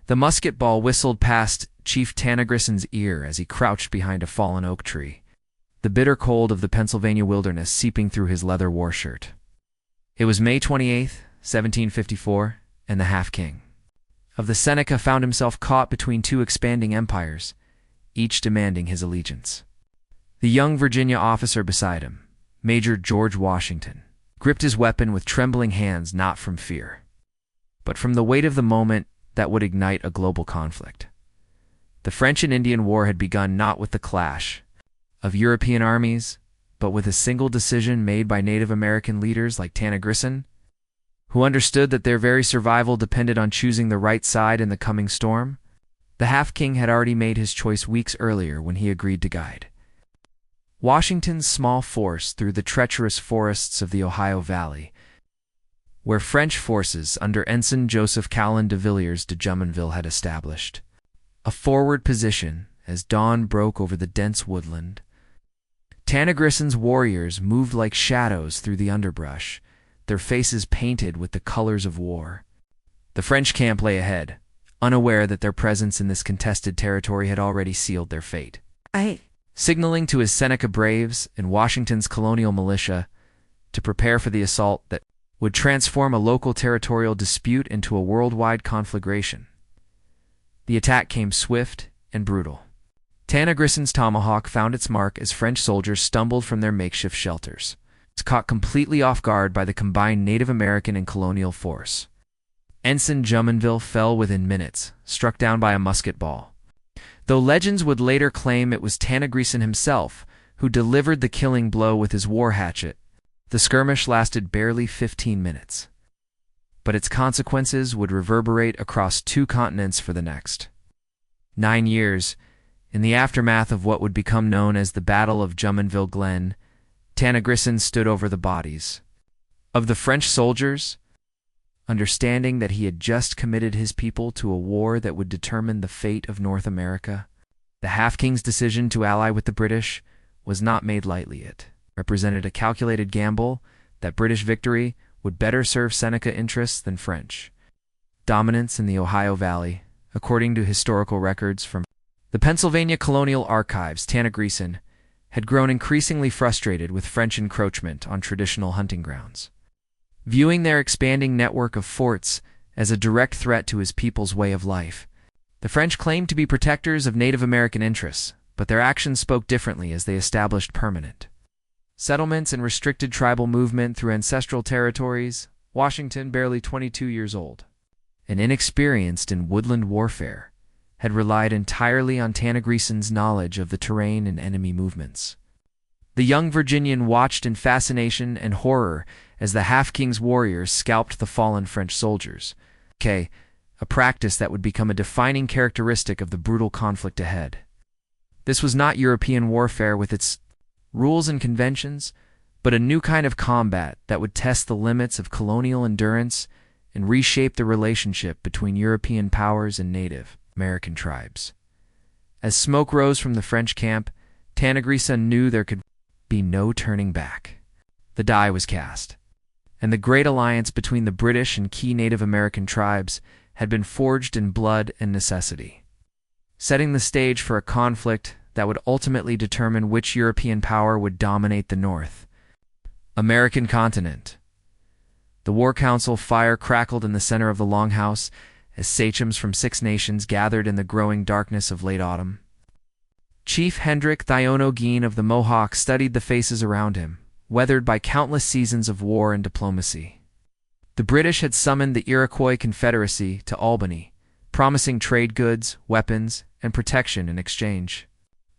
The musket ball whistled past Chief Tanagrison's ear as he crouched behind a fallen oak tree, the bitter cold of the Pennsylvania wilderness seeping through his leather war shirt. It was May 28th, 1754, and the half-king of the Seneca found himself caught between two expanding empires, each demanding his allegiance. The young Virginia officer beside him, Major George Washington, gripped his weapon with trembling hands, not from fear, but from the weight of the moment that would ignite a global conflict. The French and Indian War had begun not with the clash of European armies, but with a single decision made by Native American leaders like Tanagrison, who understood that their very survival depended on choosing the right side in the coming storm. The half-king had already made his choice weeks earlier when he agreed to guide Washington's small force through the treacherous forests of the Ohio Valley, where French forces under Ensign Joseph Callan de Villiers de Jumonville had established a forward position. As dawn broke over the dense woodland, Tanagrison's warriors moved like shadows through the underbrush, their faces painted with the colors of war. The French camp lay ahead, unaware that their presence in this contested territory had already sealed their fate. Signaling to his Seneca braves and Washington's colonial militia to prepare for the assault that would transform a local territorial dispute into a worldwide conflagration. The attack came swift and brutal. Tanagrison's tomahawk found its mark as French soldiers stumbled from their makeshift shelters, caught completely off guard by the combined Native American and colonial force. Ensign Jumonville fell within minutes, struck down by a musket ball, though legends would later claim it was Tanagrison himself who delivered the killing blow with his war hatchet. The skirmish lasted barely 15 minutes, but its consequences would reverberate across 2 continents for the next 9 years. In the aftermath of what would become known as the Battle of Jumonville Glen, Tanagrison stood over the bodies of the French soldiers, understanding that he had just committed his people to a war that would determine the fate of North America. The half-king's decision to ally with the British was not made lightly. It represented a calculated gamble that British victory would better serve Seneca interests than French dominance in the Ohio Valley. According to historical records from the Pennsylvania Colonial Archives, Tanagrison had grown increasingly frustrated with French encroachment on traditional hunting grounds. Viewing their expanding network of forts as a direct threat to his people's way of life, the French claimed to be protectors of Native American interests, but their actions spoke differently as they established permanent settlements and restricted tribal movement through ancestral territories. Washington, barely 22 years old and inexperienced in woodland warfare, had relied entirely on Tanagrison's knowledge of the terrain and enemy movements. The young Virginian watched in fascination and horror as the half-king's warriors scalped the fallen French soldiers, a practice that would become a defining characteristic of the brutal conflict ahead. This was not European warfare with its rules and conventions, but a new kind of combat that would test the limits of colonial endurance and reshape the relationship between European powers and Native American tribes. As smoke rose from the French camp, Tanagrison knew there could be no turning back. The die was cast, and the great alliance between the British and key Native American tribes had been forged in blood and necessity, setting the stage for a conflict that would ultimately determine which European power would dominate the North American continent. The War Council fire crackled in the center of the Longhouse as sachems from 6 nations gathered in the growing darkness of late autumn. Chief Hendrick Thionogene of the Mohawk studied the faces around him, weathered by countless seasons of war and diplomacy. The British had summoned the Iroquois Confederacy to Albany, promising trade goods, weapons, and protection in exchange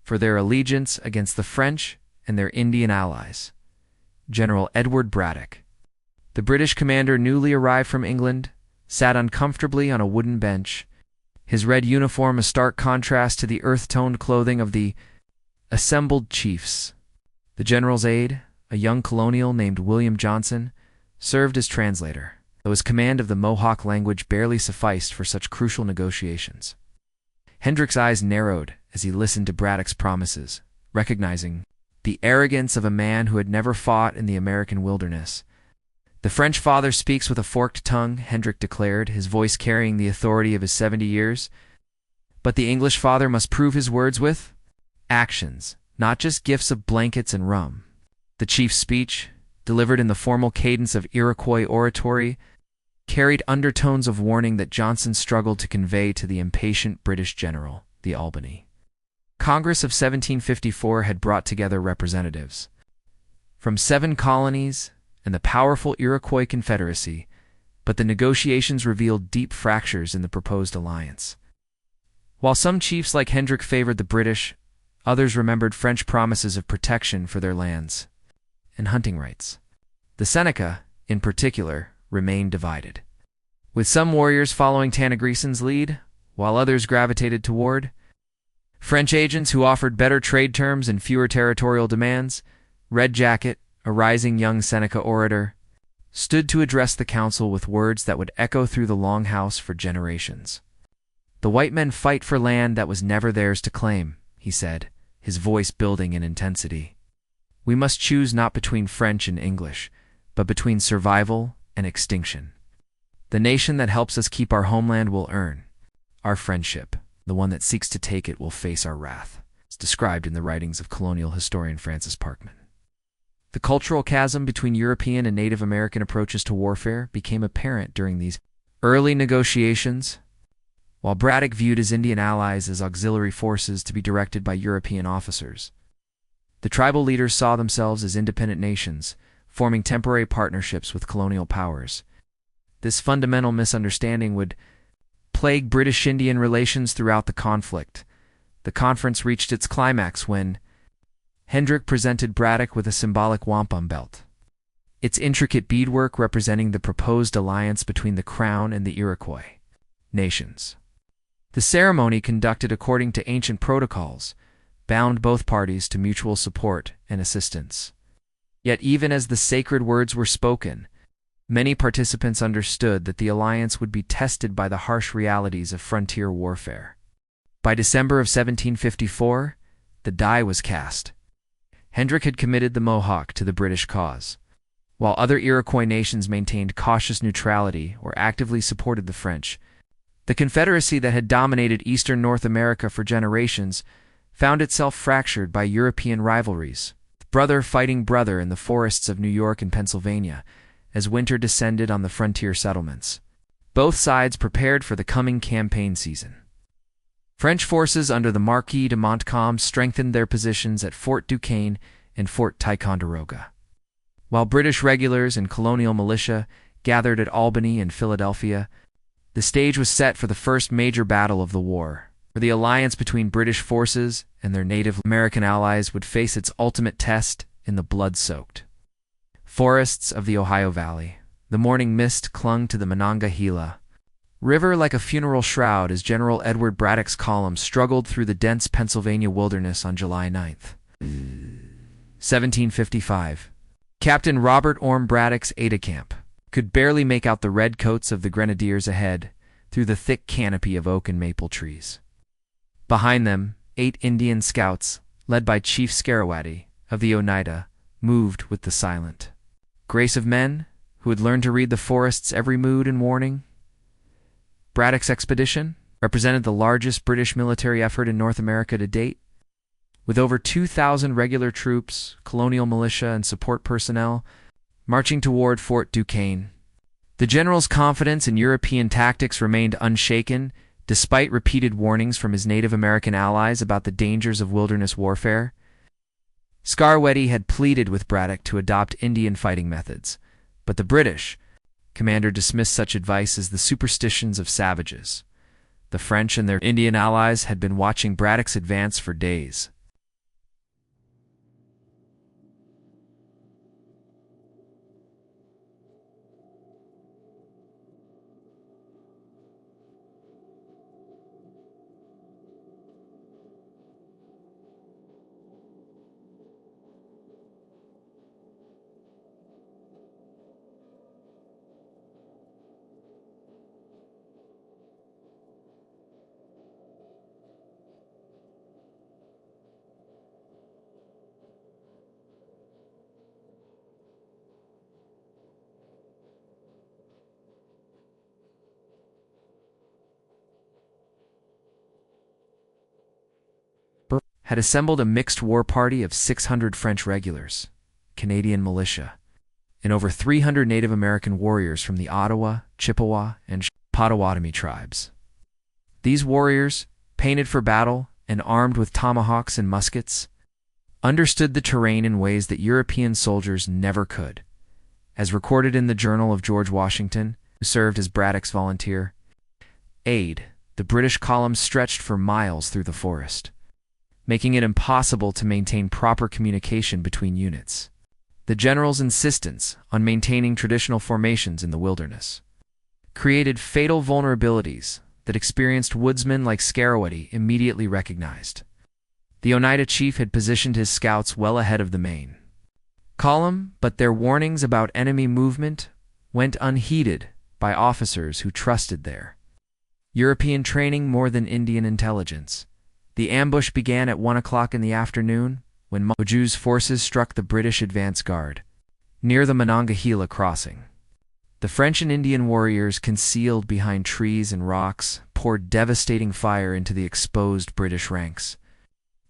for their allegiance against the French and their Indian allies. General Edward Braddock, the British commander newly arrived from England, sat uncomfortably on a wooden bench, his red uniform a stark contrast to the earth-toned clothing of the assembled chiefs. The general's aide, a young colonial named William Johnson, served as translator, though his command of the Mohawk language barely sufficed for such crucial negotiations. Hendrick's eyes narrowed as he listened to Braddock's promises, recognizing the arrogance of a man who had never fought in the American wilderness. The French father speaks with a forked tongue, Hendrik declared, his voice carrying the authority of his 70 years. But the English father must prove his words with actions, not just gifts of blankets and rum. The chief's speech, delivered in the formal cadence of Iroquois oratory, carried undertones of warning that Johnson struggled to convey to the impatient British general, the Albany. Congress of 1754 had brought together representatives from 7 colonies and the powerful Iroquois Confederacy, but the negotiations revealed deep fractures in the proposed alliance. While some chiefs like Hendrik favored the British, others remembered French promises of protection for their lands and hunting rights. The Seneca, in particular, remained divided, with some warriors following Tanagrison's lead, while others gravitated toward French agents who offered better trade terms and fewer territorial demands. Red Jacket, a rising young Seneca orator, stood to address the council with words that would echo through the Longhouse for generations. "The white men fight for land that was never theirs to claim," he said, his voice building in intensity. "We must choose not between French and English, but between survival and extinction. The nation that helps us keep our homeland will earn our friendship. The one that seeks to take it will face our wrath." It's described in the writings of colonial historian Francis Parkman. The cultural chasm between European and Native American approaches to warfare became apparent during these early negotiations. While Braddock viewed his Indian allies as auxiliary forces to be directed by European officers, the tribal leaders saw themselves as independent nations, forming temporary partnerships with colonial powers. This fundamental misunderstanding would plague British-Indian relations throughout the conflict. The conference reached its climax when Hendrik presented Braddock with a symbolic wampum belt, its intricate beadwork representing the proposed alliance between the Crown and the Iroquois nations. The ceremony, conducted according to ancient protocols, bound both parties to mutual support and assistance. Yet even as the sacred words were spoken, many participants understood that the alliance would be tested by the harsh realities of frontier warfare. By December of 1754, the die was cast. Hendrik had committed the Mohawk to the British cause, while other Iroquois nations maintained cautious neutrality or actively supported the French. The Confederacy that had dominated eastern North America for generations found itself fractured by European rivalries, brother fighting brother in the forests of New York and Pennsylvania, as winter descended on the frontier settlements. Both sides prepared for the coming campaign season. French forces under the Marquis de Montcalm strengthened their positions at Fort Duquesne and Fort Ticonderoga, while British regulars and colonial militia gathered at Albany and Philadelphia. The stage was set for the first major battle of the war, where the alliance between British forces and their Native American allies would face its ultimate test in the blood-soaked forests of the Ohio Valley. The morning mist clung to the Monongahela River like a funeral shroud as General Edward Braddock's column struggled through the dense Pennsylvania wilderness on July 9th, 1755. Captain Robert Orme Braddock's aide-de-camp could barely make out the red coats of the grenadiers ahead through the thick canopy of oak and maple trees. Behind them, 8 Indian scouts, led by Chief Skirmishes of the Oneida, moved with the silent grace of men who had learned to read the forest's every mood and warning. Braddock's expedition represented the largest British military effort in North America to date, with over 2,000 regular troops, colonial militia, and support personnel marching toward Fort Duquesne. The general's confidence in European tactics remained unshaken, despite repeated warnings from his Native American allies about the dangers of wilderness warfare. Skirmishes had pleaded with Braddock to adopt Indian fighting methods, but the British commander dismissed such advice as the superstitions of savages. The French and their Indian allies had been watching Braddock's advance for days. had assembled a mixed war party of 600 French regulars, Canadian militia, and over 300 Native American warriors from the Ottawa, Chippewa, and Potawatomi tribes. These warriors, painted for battle and armed with tomahawks and muskets, understood the terrain in ways that European soldiers never could. As recorded in the Journal of George Washington, who served as Braddock's volunteer aide, the British column stretched for miles through the forest, making it impossible to maintain proper communication between units. The general's insistence on maintaining traditional formations in the wilderness created fatal vulnerabilities that experienced woodsmen like Skirmishes immediately recognized. The Oneida chief had positioned his scouts well ahead of the main column, but their warnings about enemy movement went unheeded by officers who trusted their European training more than Indian intelligence. The ambush began at 1 o'clock in the afternoon when Moju's forces struck the British advance guard near the Monongahela crossing. The French and Indian warriors, concealed behind trees and rocks, poured devastating fire into the exposed British ranks.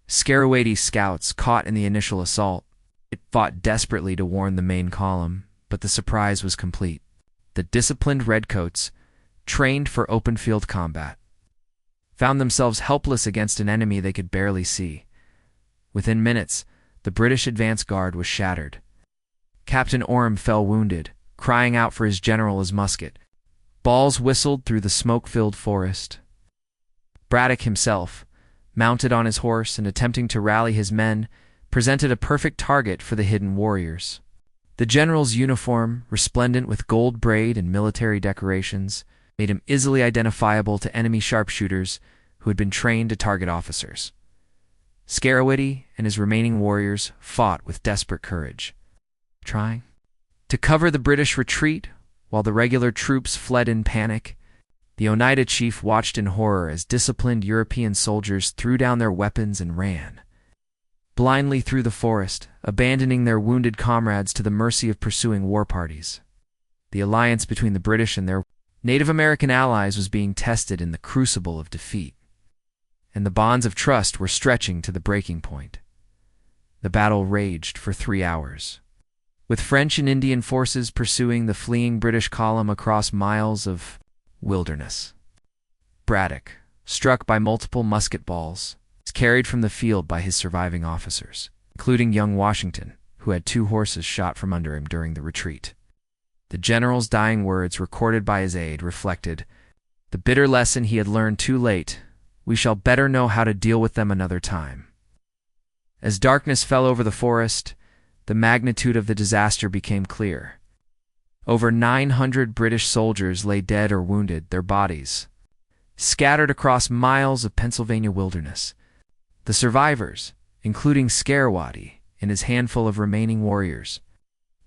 Skirmishes scouts, caught in the initial assault, fought desperately to warn the main column, but the surprise was complete. The disciplined redcoats, trained for open-field combat, found themselves helpless against an enemy they could barely see. Within minutes, the British advance guard was shattered. Captain Orme fell wounded, crying out for his general as musket balls whistled through the smoke-filled forest. Braddock himself, mounted on his horse and attempting to rally his men, presented a perfect target for the hidden warriors. The general's uniform, resplendent with gold braid and military decorations, made him easily identifiable to enemy sharpshooters who had been trained to target officers. Skirmishes and his remaining warriors fought with desperate courage, trying to cover the British retreat while the regular troops fled in panic. The Oneida chief watched in horror as disciplined European soldiers threw down their weapons and ran blindly through the forest, abandoning their wounded comrades to the mercy of pursuing war parties. The alliance between the British and their Native American allies was being tested in the crucible of defeat, and the bonds of trust were stretching to the breaking point. The battle raged for 3 hours, with French and Indian forces pursuing the fleeing British column across miles of wilderness. Braddock, struck by multiple musket balls, was carried from the field by his surviving officers, including young Washington, who had 2 horses shot from under him during the retreat. The general's dying words, recorded by his aide, reflected the bitter lesson he had learned too late: "We shall better know how to deal with them another time." As darkness fell over the forest, the magnitude of the disaster became clear. Over 900 British soldiers lay dead or wounded, their bodies scattered across miles of Pennsylvania wilderness. The survivors, including Skirmishes and his handful of remaining warriors,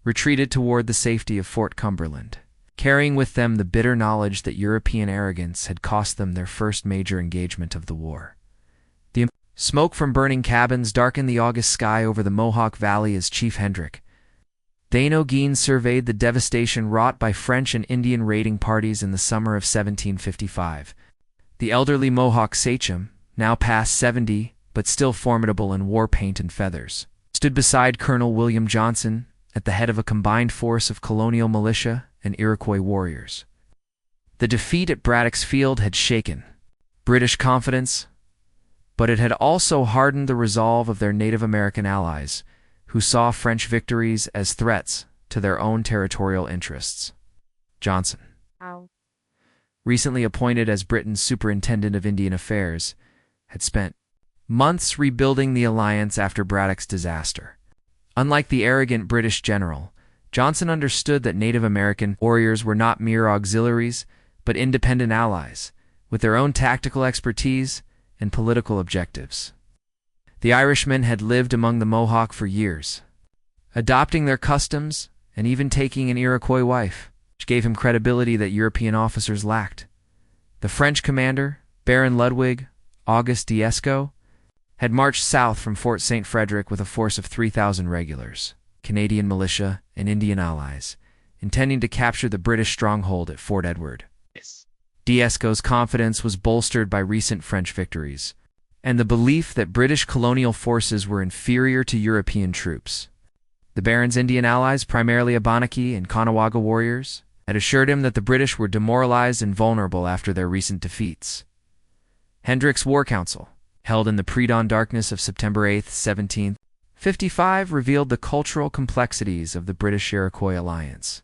retreated toward the safety of Fort Cumberland, carrying with them the bitter knowledge that European arrogance had cost them their first major engagement of the war. The smoke from burning cabins darkened the August sky over the Mohawk Valley as Chief Hendrick Dainogeen surveyed the devastation wrought by French and Indian raiding parties in the summer of 1755. The elderly Mohawk sachem, now past 70 but still formidable in war paint and feathers, stood beside Colonel William Johnson at the head of a combined force of colonial militia and Iroquois warriors. The defeat at Braddock's Field had shaken British confidence, but it had also hardened the resolve of their Native American allies, who saw French victories as threats to their own territorial interests. Johnson, recently appointed as Britain's Superintendent of Indian Affairs, had spent months rebuilding the alliance after Braddock's disaster. Unlike the arrogant British general, Johnson understood that Native American warriors were not mere auxiliaries, but independent allies, with their own tactical expertise and political objectives. The Irishmen had lived among the Mohawk for years, adopting their customs and even taking an Iroquois wife, which gave him credibility that European officers lacked. The French commander, Baron Ludwig Auguste d'Escaut, had marched south from Fort St. Frederick with a force of 3,000 regulars, Canadian militia, and Indian allies, intending to capture the British stronghold at Fort Edward. D'Escaut's confidence was bolstered by recent French victories, and the belief that British colonial forces were inferior to European troops. The Baron's Indian allies, primarily Abenaki and Caughnawaga warriors, had assured him that the British were demoralized and vulnerable after their recent defeats. Hendrick's War Council, held in the pre-dawn darkness of September 8, 1755, revealed the cultural complexities of the British-Iroquois alliance.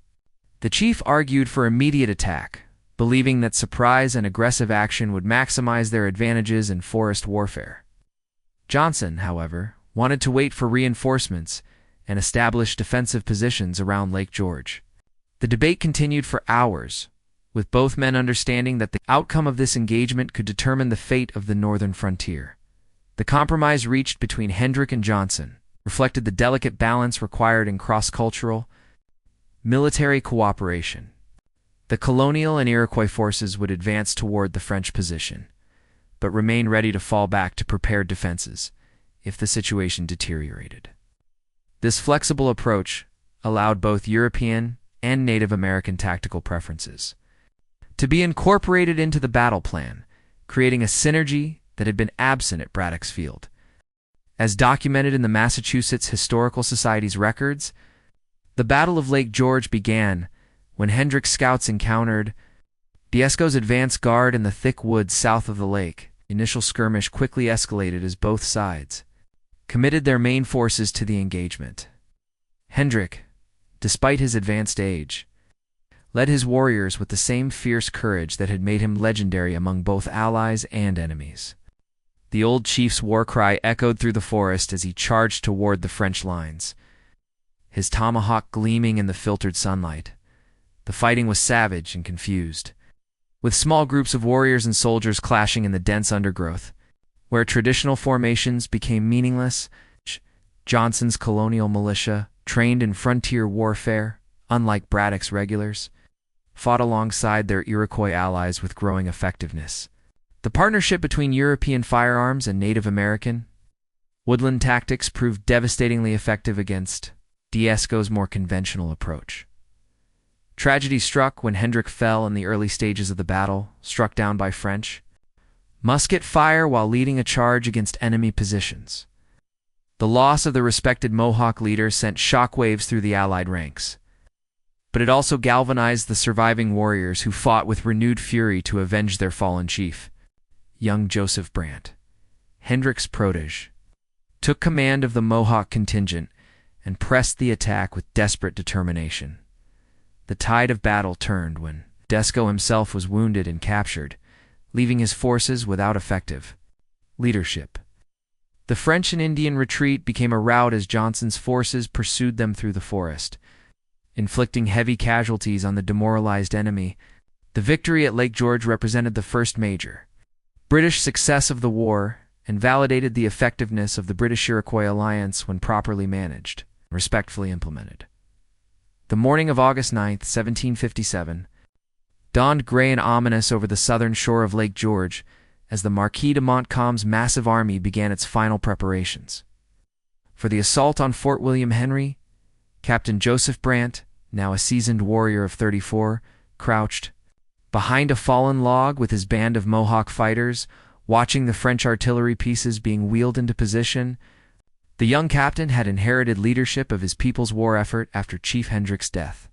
The chief argued for immediate attack, believing that surprise and aggressive action would maximize their advantages in forest warfare. Johnson, however, wanted to wait for reinforcements and establish defensive positions around Lake George. The debate continued for hours, with both men understanding that the outcome of this engagement could determine the fate of the northern frontier. The compromise reached between Hendrick and Johnson reflected the delicate balance required in cross-cultural, military cooperation. The colonial and Iroquois forces would advance toward the French position, but remain ready to fall back to prepared defenses if the situation deteriorated. This flexible approach allowed both European and Native American tactical preferences to be incorporated into the battle plan, creating a synergy that had been absent at Braddock's Field. As documented in the Massachusetts Historical Society's records, the Battle of Lake George began when Hendrick's scouts encountered Dieskau's advance guard in the thick woods south of the lake. The initial skirmish quickly escalated as both sides committed their main forces to the engagement. Hendrick, despite his advanced age, led his warriors with the same fierce courage that had made him legendary among both allies and enemies. The old chief's war cry echoed through the forest as he charged toward the French lines, his tomahawk gleaming in the filtered sunlight. The fighting was savage and confused, with small groups of warriors and soldiers clashing in the dense undergrowth, where traditional formations became meaningless. Johnson's colonial militia, trained in frontier warfare, unlike Braddock's regulars, fought alongside their Iroquois allies with growing effectiveness. The partnership between European firearms and Native American woodland tactics proved devastatingly effective against Dieskau's more conventional approach. Tragedy struck when Hendrick fell in the early stages of the battle, struck down by French musket fire while leading a charge against enemy positions. The loss of the respected Mohawk leader sent shockwaves through the Allied ranks, but it also galvanized the surviving warriors who fought with renewed fury to avenge their fallen chief. Young Joseph Brant, Hendrick's protege, took command of the Mohawk contingent and pressed the attack with desperate determination. The tide of battle turned when Dieskau himself was wounded and captured, leaving his forces without effective leadership. The French and Indian retreat became a rout as Johnson's forces pursued them through the forest, inflicting heavy casualties on the demoralized enemy. The victory at Lake George represented the first major British success of the war and validated the effectiveness of the British-Iroquois alliance when properly managed and respectfully implemented. The morning of August 9, 1757, dawned gray and ominous over the southern shore of Lake George as the Marquis de Montcalm's massive army began its final preparations. For the assault on Fort William Henry, Captain Joseph Brant, now a seasoned warrior of 34, crouched behind a fallen log with his band of Mohawk fighters, watching the French artillery pieces being wheeled into position. The young captain had inherited leadership of his people's war effort after Chief Hendrick's death,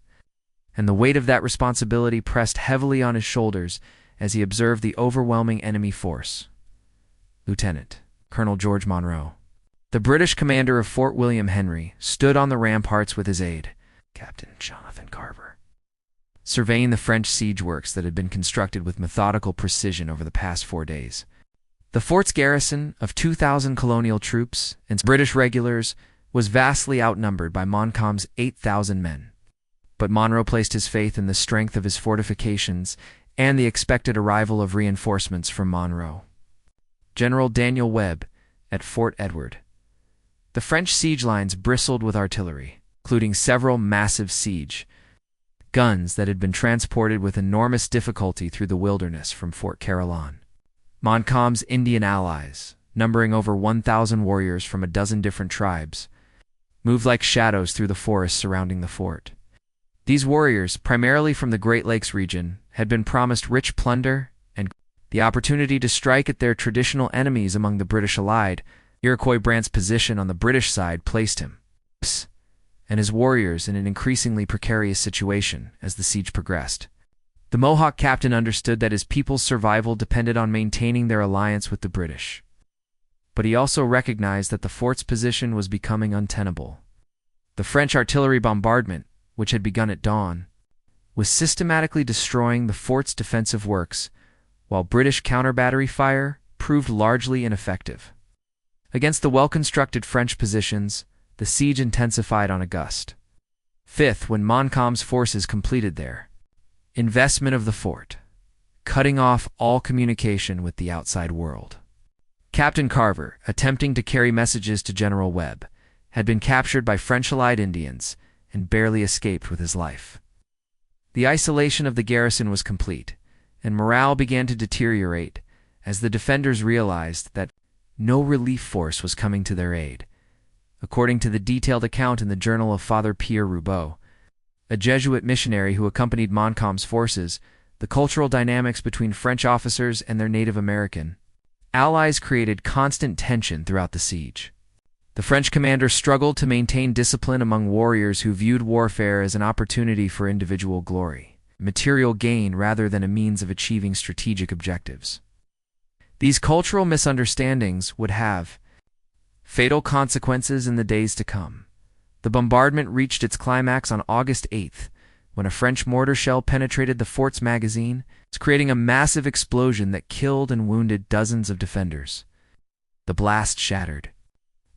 and the weight of that responsibility pressed heavily on his shoulders as he observed the overwhelming enemy force. Lieutenant Colonel George Monro, the British commander of Fort William Henry, stood on the ramparts with his aide, Captain Jonathan Carver, surveying the French siege works that had been constructed with methodical precision over the past 4 days. The fort's garrison of 2,000 colonial troops and British regulars was vastly outnumbered by Montcalm's 8,000 men. But Monro placed his faith in the strength of his fortifications and the expected arrival of reinforcements from Monro. General Daniel Webb at Fort Edward. The French siege lines bristled with artillery, including several massive siege guns that had been transported with enormous difficulty through the wilderness from Fort Carillon. Montcalm's Indian allies, numbering over 1,000 warriors from a dozen different tribes, moved like shadows through the forest surrounding the fort. These warriors, primarily from the Great Lakes region, had been promised rich plunder and The opportunity to strike at their traditional enemies among the British allied, Iroquois Brant's position on the British side placed him and his warriors in an increasingly precarious situation as the siege progressed. The Mohawk captain understood that his people's survival depended on maintaining their alliance with the British. But he also recognized that the fort's position was becoming untenable. The French artillery bombardment, which had begun at dawn, was systematically destroying the fort's defensive works, while British counter-battery fire proved largely ineffective. Against the well-constructed French positions, the siege intensified on August 5th when Montcalm's forces completed their investment of the fort, cutting off all communication with the outside world. Captain Carver, attempting to carry messages to General Webb, had been captured by French allied Indians and barely escaped with his life. The isolation of the garrison was complete, and morale began to deteriorate as the defenders realized that no relief force was coming to their aid. According to the detailed account in the journal of Father Pierre Roubaud, a Jesuit missionary who accompanied Montcalm's forces, the cultural dynamics between French officers and their Native American allies created constant tension throughout the siege. The French commander struggled to maintain discipline among warriors who viewed warfare as an opportunity for individual glory, material gain rather than a means of achieving strategic objectives. These cultural misunderstandings would have fatal consequences in the days to come. The bombardment reached its climax on August 8th, when a French mortar shell penetrated the fort's magazine, creating a massive explosion that killed and wounded dozens of defenders. The blast shattered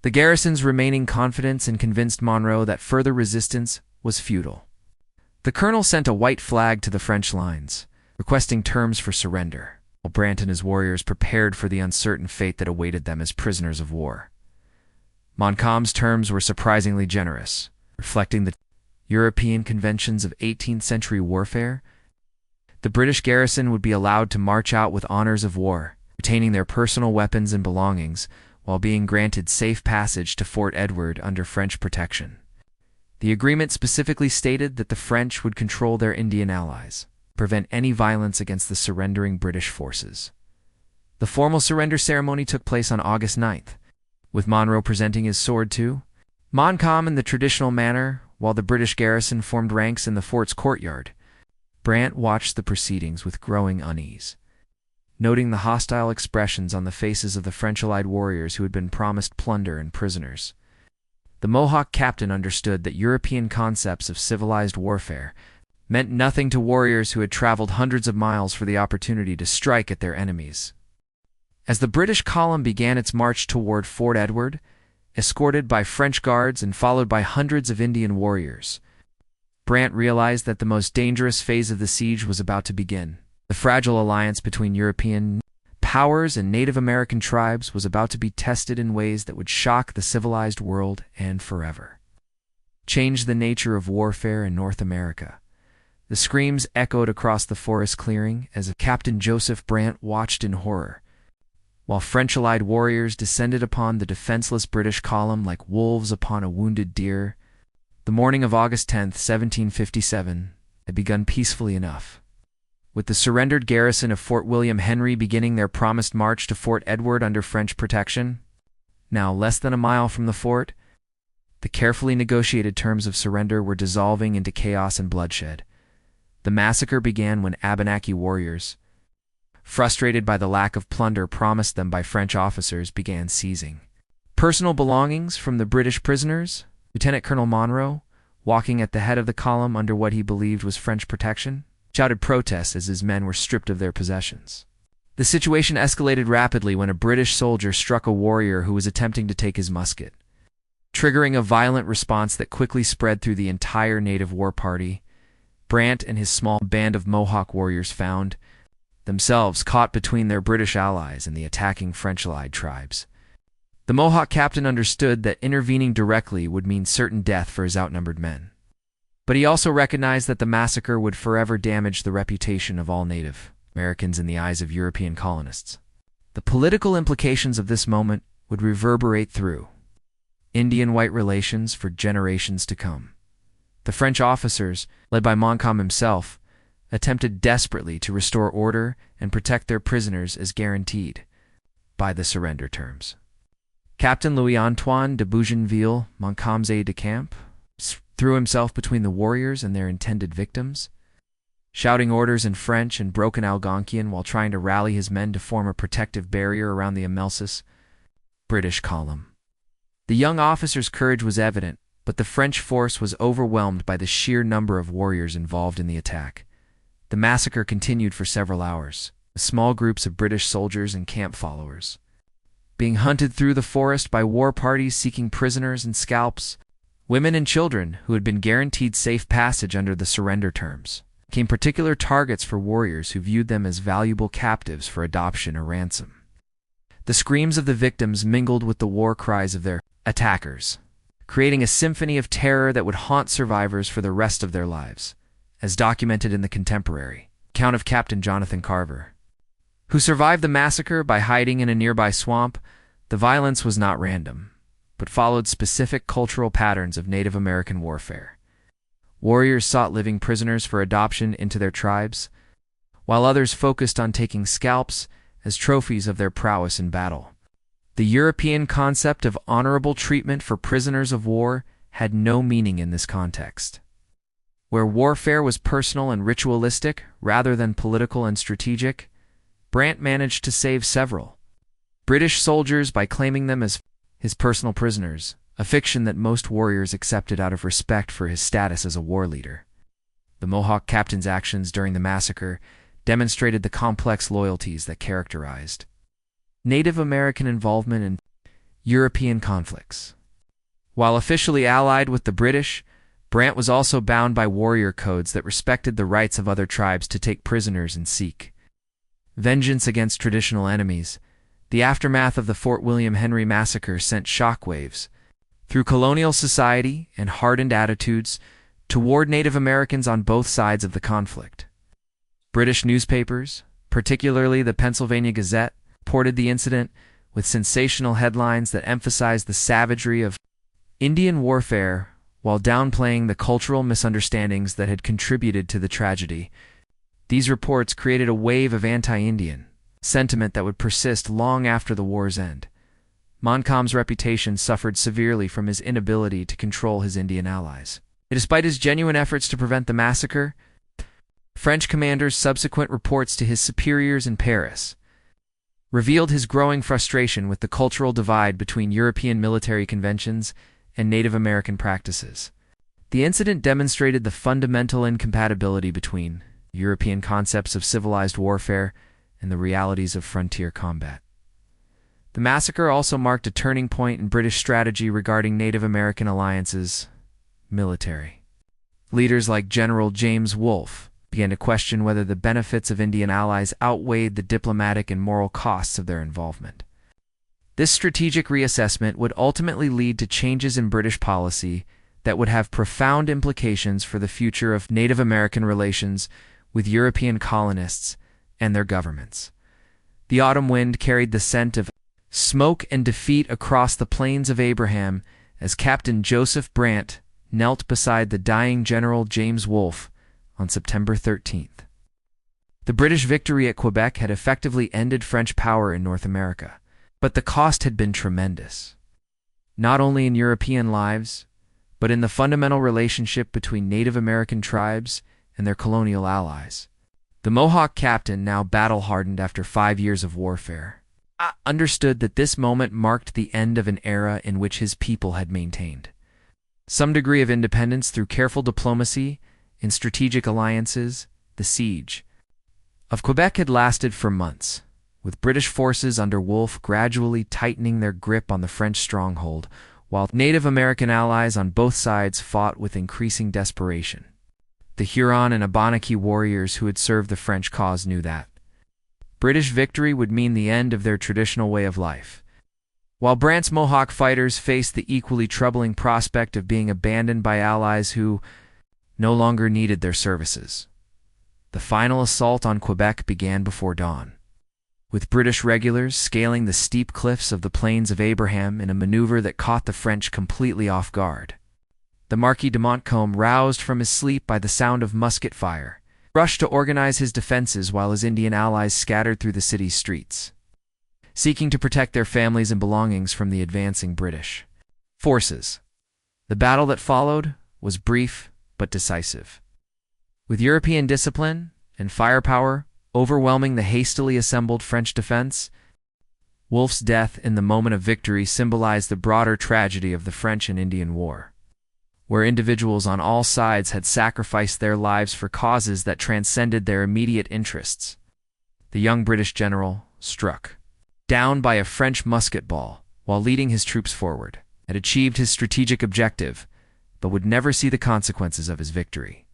the garrison's remaining confidence and convinced Monroe that further resistance was futile. The colonel sent a white flag to the French lines, requesting terms for surrender, while Brant and his warriors prepared for the uncertain fate that awaited them as prisoners of war. Montcalm's terms were surprisingly generous, reflecting the European conventions of 18th century warfare. The British garrison would be allowed to march out with honors of war, retaining their personal weapons and belongings, while being granted safe passage to Fort Edward under French protection. The agreement specifically stated that the French would control their Indian allies, prevent any violence against the surrendering British forces. The formal surrender ceremony took place on August 9th, with Monroe presenting his sword to Montcalm in the traditional manner, while the British garrison formed ranks in the fort's courtyard. Brant watched the proceedings with growing unease, noting the hostile expressions on the faces of the French allied warriors who had been promised plunder and prisoners. The Mohawk captain understood that European concepts of civilized warfare meant nothing to warriors who had traveled hundreds of miles for the opportunity to strike at their enemies. As the British column began its march toward Fort Edward, escorted by French guards and followed by hundreds of Indian warriors, Brant realized that the most dangerous phase of the siege was about to begin. The fragile alliance between European powers and Native American tribes was about to be tested in ways that would shock the civilized world and forever change the nature of warfare in North America. The screams echoed across the forest clearing as Captain Joseph Brant watched in horror, while French allied warriors descended upon the defenseless British column like wolves upon a wounded deer. The morning of August 10th, 1757, had begun peacefully enough, with the surrendered garrison of Fort William Henry beginning their promised march to Fort Edward under French protection. Now less than a mile from the fort, the carefully negotiated terms of surrender were dissolving into chaos and bloodshed. The massacre began when Abenaki warriors, frustrated by the lack of plunder promised them by French officers, began seizing personal belongings from the British prisoners. Lieutenant Colonel Monroe, walking at the head of the column under what he believed was French protection, shouted protests as his men were stripped of their possessions. The situation escalated rapidly when a British soldier struck a warrior who was attempting to take his musket, triggering a violent response that quickly spread through the entire native war party. Brant and his small band of Mohawk warriors found themselves caught between their British allies and the attacking French allied tribes. The Mohawk captain understood that intervening directly would mean certain death for his outnumbered men. But he also recognized that the massacre would forever damage the reputation of all Native Americans in the eyes of European colonists. The political implications of this moment would reverberate through Indian-white relations for generations to come. The French officers, led by Montcalm himself, attempted desperately to restore order and protect their prisoners as guaranteed by the surrender terms. Captain Louis-Antoine de Bougainville, Montcalm's aide-de-camp, threw himself between the warriors and their intended victims, shouting orders in French and broken Algonquian while trying to rally his men to form a protective barrier around the Amelsis British column. The young officer's courage was evident, but the French force was overwhelmed by the sheer number of warriors involved in the attack. The massacre continued for several hours, with small groups of British soldiers and camp followers being hunted through the forest by war parties seeking prisoners and scalps. Women and children, who had been guaranteed safe passage under the surrender terms, became particular targets for warriors who viewed them as valuable captives for adoption or ransom. The screams of the victims mingled with the war cries of their attackers, creating a symphony of terror that would haunt survivors for the rest of their lives, as documented in the contemporary account of Captain Jonathan Carver, who survived the massacre by hiding in a nearby swamp. The violence was not random, but followed specific cultural patterns of Native American warfare. Warriors sought living prisoners for adoption into their tribes, while others focused on taking scalps as trophies of their prowess in battle. The European concept of honorable treatment for prisoners of war had no meaning in this context. Where warfare was personal and ritualistic rather than political and strategic, Brant managed to save several British soldiers by claiming them as his personal prisoners, a fiction that most warriors accepted out of respect for his status as a war leader. The Mohawk captain's actions during the massacre demonstrated the complex loyalties that characterized Native American involvement in European conflicts. While officially allied with the British, Brant was also bound by warrior codes that respected the rights of other tribes to take prisoners and seek vengeance against traditional enemies. The aftermath of the Fort William Henry massacre sent shockwaves through colonial society and hardened attitudes toward Native Americans on both sides of the conflict. British newspapers, particularly the Pennsylvania Gazette, reported the incident with sensational headlines that emphasized the savagery of Indian warfare while downplaying the cultural misunderstandings that had contributed to the tragedy. These reports created a wave of anti-Indian sentiment that would persist long after the war's end. Montcalm's reputation suffered severely from his inability to control his Indian allies. Despite his genuine efforts to prevent the massacre, French commanders' subsequent reports to his superiors in Paris revealed his growing frustration with the cultural divide between European military conventions and Native American practices. The incident demonstrated the fundamental incompatibility between European concepts of civilized warfare and the realities of frontier combat. The massacre also marked a turning point in British strategy regarding Native American alliances. Military leaders like General James Wolfe began to question whether the benefits of Indian allies outweighed the diplomatic and moral costs of their involvement. This strategic reassessment would ultimately lead to changes in British policy that would have profound implications for the future of Native American relations with European colonists and their governments. The autumn wind carried the scent of smoke and defeat across the plains of Abraham as Captain Joseph Brant knelt beside the dying General James Wolfe on September 13th. The British victory at Quebec had effectively ended French power in North America, but the cost had been tremendous, not only in European lives, but in the fundamental relationship between Native American tribes and their colonial allies. The Mohawk captain, now battle-hardened after 5 years of warfare, understood that this moment marked the end of an era in which his people had maintained some degree of independence through careful diplomacy and strategic alliances. The siege of Quebec had lasted for months, with British forces under Wolfe gradually tightening their grip on the French stronghold, while Native American allies on both sides fought with increasing desperation. The Huron and Abenaki warriors who had served the French cause knew that British victory would mean the end of their traditional way of life, while Brant's Mohawk fighters faced the equally troubling prospect of being abandoned by allies who no longer needed their services. The final assault on Quebec began before dawn, with British regulars scaling the steep cliffs of the Plains of Abraham in a maneuver that caught the French completely off guard. The Marquis de Montcalm, roused from his sleep by the sound of musket fire, rushed to organize his defenses while his Indian allies scattered through the city's streets, seeking to protect their families and belongings from the advancing British forces. The battle that followed was brief but decisive, with European discipline and firepower overwhelming the hastily assembled French defense. Wolfe's death in the moment of victory symbolized the broader tragedy of the French and Indian War, where individuals on all sides had sacrificed their lives for causes that transcended their immediate interests. The young British general, struck down by a French musket ball while leading his troops forward, had achieved his strategic objective, but would never see the consequences of his victory.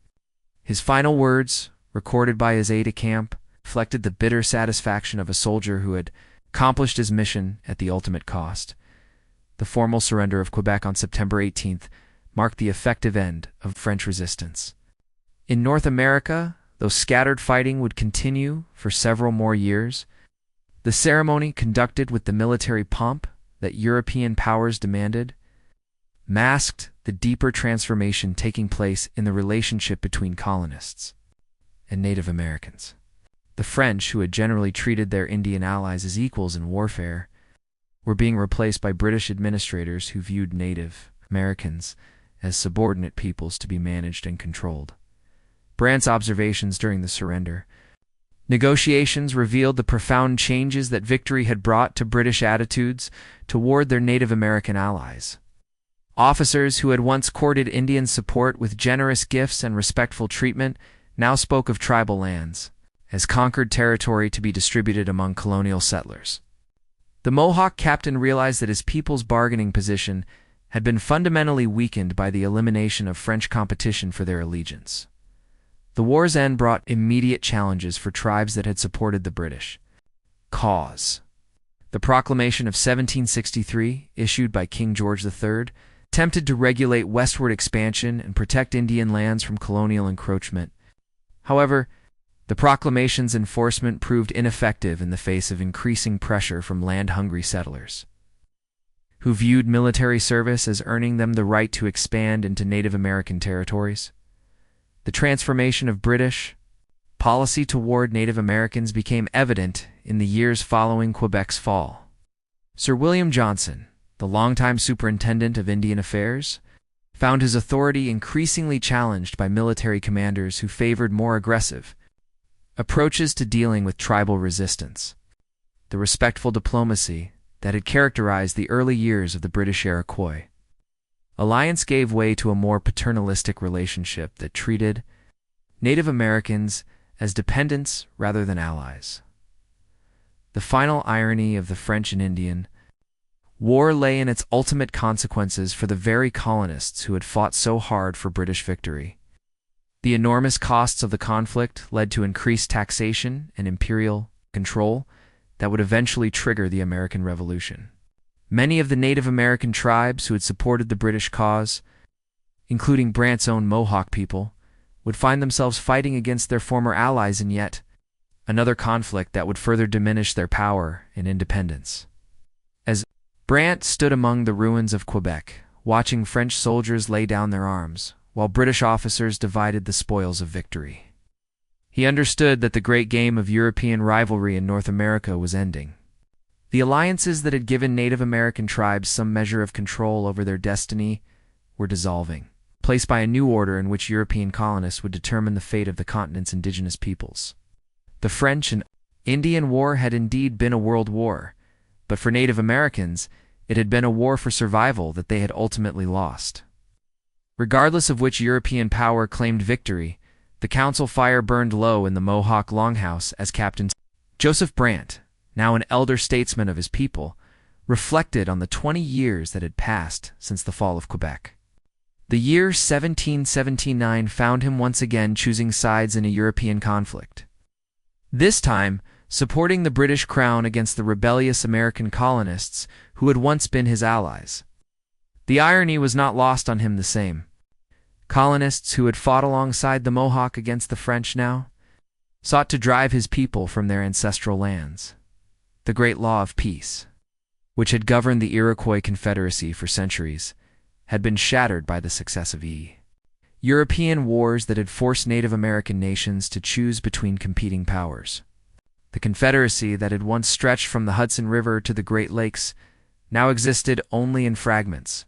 His final words, recorded by his aide-de-camp, reflected the bitter satisfaction of a soldier who had accomplished his mission at the ultimate cost. The formal surrender of Quebec on September 18th marked the effective end of French resistance. In North America, though scattered fighting would continue for several more years, the ceremony, conducted with the military pomp that European powers demanded, masked the deeper transformation taking place in the relationship between colonists and Native Americans. The French, who had generally treated their Indian allies as equals in warfare, were being replaced by British administrators who viewed Native Americans as subordinate peoples to be managed and controlled. Brant's observations during the surrender negotiations revealed the profound changes that victory had brought to British attitudes toward their Native American allies. Officers who had once courted Indian support with generous gifts and respectful treatment now spoke of tribal lands as conquered territory to be distributed among colonial settlers. The Mohawk captain realized that his people's bargaining position had been fundamentally weakened by the elimination of French competition for their allegiance. The war's end brought immediate challenges for tribes that had supported the British cause. The Proclamation of 1763, issued by King George III, attempted to regulate westward expansion and protect Indian lands from colonial encroachment. However, the proclamation's enforcement proved ineffective in the face of increasing pressure from land-hungry settlers, who viewed military service as earning them the right to expand into Native American territories. The transformation of British policy toward Native Americans became evident in the years following Quebec's fall. Sir William Johnson, the longtime superintendent of Indian Affairs, found his authority increasingly challenged by military commanders who favored more aggressive approaches to dealing with tribal resistance. The respectful diplomacy that had characterized the early years of the British Iroquois alliance gave way to a more paternalistic relationship that treated Native Americans as dependents rather than allies. The final irony of the French and Indian War lay in its ultimate consequences for the very colonists who had fought so hard for British victory. The enormous costs of the conflict led to increased taxation and imperial control that would eventually trigger the American Revolution. Many of the Native American tribes who had supported the British cause, including Brant's own Mohawk people, would find themselves fighting against their former allies in yet another conflict that would further diminish their power and independence. As Brant stood among the ruins of Quebec, watching French soldiers lay down their arms, while British officers divided the spoils of victory, he understood that the great game of European rivalry in North America was ending. The alliances that had given Native American tribes some measure of control over their destiny were dissolving, placed by a new order in which European colonists would determine the fate of the continent's indigenous peoples. The French and Indian War had indeed been a world war, but for Native Americans, it had been a war for survival that they had ultimately lost. Regardless of which European power claimed victory, the council fire burned low in the Mohawk longhouse as Captain Joseph Brant, now an elder statesman of his people, reflected on the 20 years that had passed since the fall of Quebec. The year 1779 found him once again choosing sides in a European conflict, this time supporting the British crown against the rebellious American colonists who had once been his allies. The irony was not lost on him the same. Colonists who had fought alongside the Mohawk against the French now sought to drive his people from their ancestral lands. The great law of peace, which had governed the Iroquois Confederacy for centuries, had been shattered by the success of European wars that had forced Native American nations to choose between competing powers. The Confederacy that had once stretched from the Hudson River to the Great Lakes now existed only in fragments,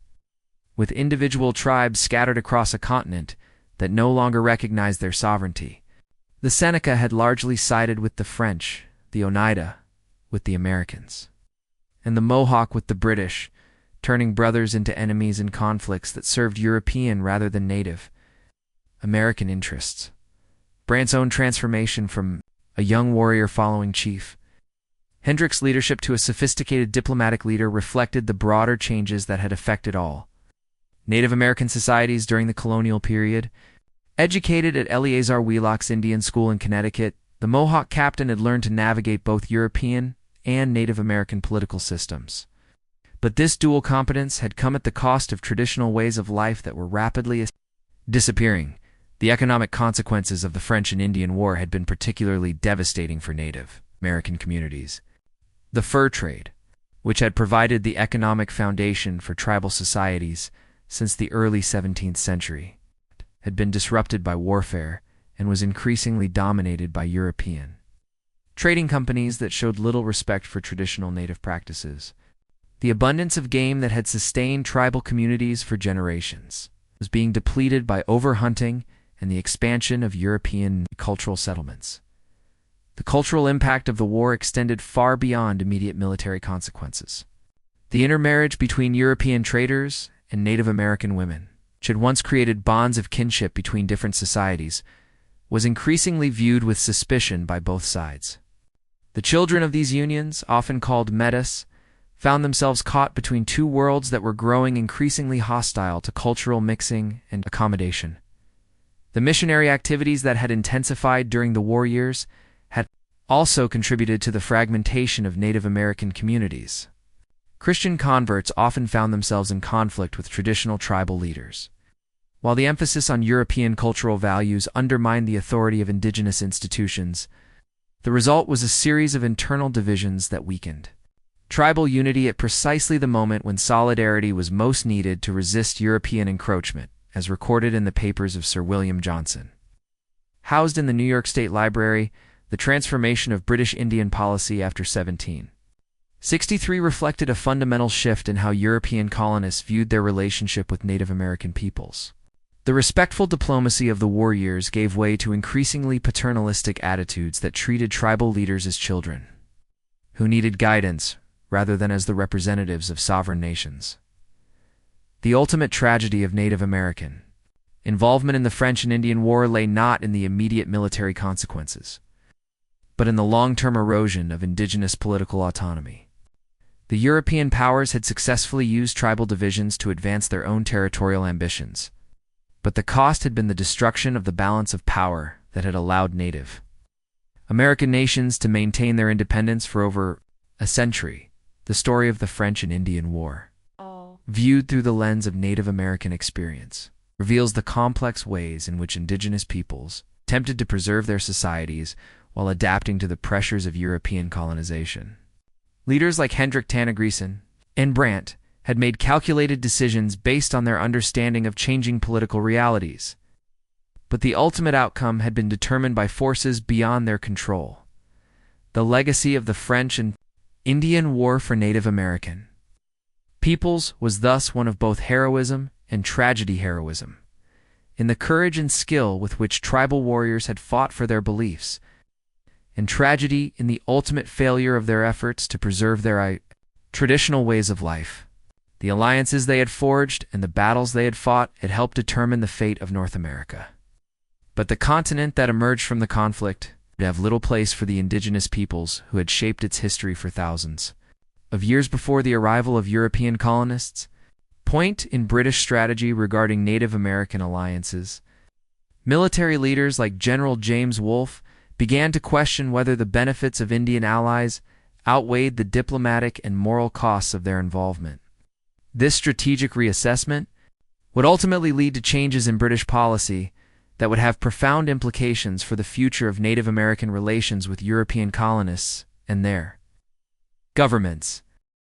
with individual tribes scattered across a continent that no longer recognized their sovereignty. The Seneca had largely sided with the French, the Oneida with the Americans, and the Mohawk with the British, turning brothers into enemies in conflicts that served European rather than Native American interests. Brant's own transformation from a young warrior following Chief Hendrick's leadership to a sophisticated diplomatic leader reflected the broader changes that had affected all Native American societies during the colonial period. Educated at Eleazar Wheelock's Indian School in Connecticut, the Mohawk captain had learned to navigate both European and Native American political systems. But this dual competence had come at the cost of traditional ways of life that were rapidly disappearing. The economic consequences of the French and Indian War had been particularly devastating for Native American communities. The fur trade, which had provided the economic foundation for tribal societies since the early 17th century, had been disrupted by warfare and was increasingly dominated by European trading companies that showed little respect for traditional native practices. The abundance of game that had sustained tribal communities for generations was being depleted by overhunting and the expansion of European cultural settlements. The cultural impact of the war extended far beyond immediate military consequences. The intermarriage between European traders and Native American women, which had once created bonds of kinship between different societies, was increasingly viewed with suspicion by both sides. The children of these unions, often called metis, found themselves caught between two worlds that were growing increasingly hostile to cultural mixing and accommodation. The missionary activities that had intensified during the war years had also contributed to the fragmentation of Native American communities. Christian converts often found themselves in conflict with traditional tribal leaders, while the emphasis on European cultural values undermined the authority of indigenous institutions. The result was a series of internal divisions that weakened tribal unity at precisely the moment when solidarity was most needed to resist European encroachment, as recorded in the papers of Sir William Johnson. Housed in the New York State Library, The Transformation of British Indian Policy After 1763 reflected a fundamental shift in how European colonists viewed their relationship with Native American peoples. The respectful diplomacy of the war years gave way to increasingly paternalistic attitudes that treated tribal leaders as children, who needed guidance rather than as the representatives of sovereign nations. The ultimate tragedy of Native American involvement in the French and Indian War lay not in the immediate military consequences, but in the long-term erosion of indigenous political autonomy. The European powers had successfully used tribal divisions to advance their own territorial ambitions, but the cost had been the destruction of the balance of power that had allowed Native American nations to maintain their independence for over a century. The story of the French and Indian War, viewed through the lens of Native American experience, reveals the complex ways in which indigenous peoples attempted to preserve their societies while adapting to the pressures of European colonization. Leaders like Hendrik Tanegrissen and Brant had made calculated decisions based on their understanding of changing political realities, but the ultimate outcome had been determined by forces beyond their control. The legacy of the French and Indian War for Native American peoples was thus one of both heroism and tragedy heroism, in the courage and skill with which tribal warriors had fought for their beliefs, and tragedy in the ultimate failure of their efforts to preserve their traditional ways of life. The alliances they had forged and the battles they had fought had helped determine the fate of North America. But the continent that emerged from the conflict would have little place for the indigenous peoples who had shaped its history for thousands of years before the arrival of European colonists. Point in British strategy regarding Native American alliances. Military leaders like General James Wolfe began to question whether the benefits of Indian allies outweighed the diplomatic and moral costs of their involvement. This strategic reassessment would ultimately lead to changes in British policy that would have profound implications for the future of Native American relations with European colonists and their governments.